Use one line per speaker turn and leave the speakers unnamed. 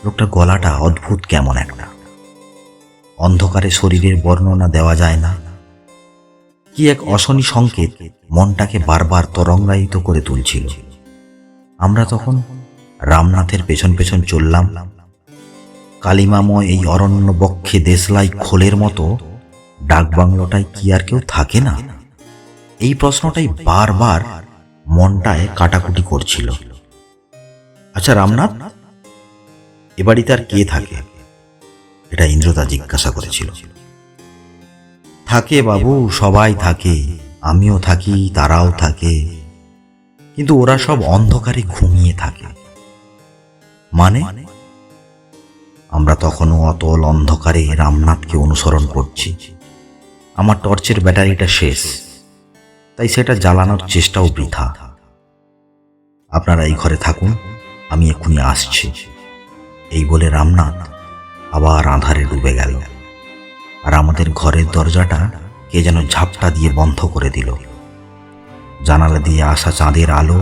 লোকটার গলাটা অদ্ভুত কেমন একটা, অন্ধকারে শরীরের বর্ণনা দেওয়া যায় না। কি এক অশনি সংকেত মনটাকে বারবার তরঙ্গায়িত করে তুলছিল। আমরা তখন রামনাথের পেছন পেছন চললাম। কালিমাময় এই অরণ্য বক্ষে দেশলাই খোলের মতো ডাকবাংলোটায় কি আর কেউ থাকে না? এই প্রশ্নটাই বারবার মনটায় কাটাকুটি করছিল। আচ্ছা রামনাথ, এ বাড়িতে আর কে থাকে? এটা ইন্দ্রদা জিজ্ঞাসা করেছিল। থাকে বাবু, সবাই থাকে, আমিও থাকি, তারাও থাকে, কিন্তু ওরা সব অন্ধকারে ঘুমিয়ে থাকে। মানে? আমরা তখনও অতল অন্ধকারে রামনাথকে অনুসরণ করছি। আমার টর্চের ব্যাটারিটা শেষ, তাই সেটা জ্বালানোর চেষ্টাও বৃথা। আপনারা এই ঘরে থাকুন, আমি এক্ষুনি আসছি। এই বলে রামনাথ আবার আঁধারে ডুবে গেল, আর আমাদের ঘরের দরজাটা কে যেন ঝাপটা দিয়ে বন্ধ করে দিল। জানালা দিয়ে আসা চাঁদের আলো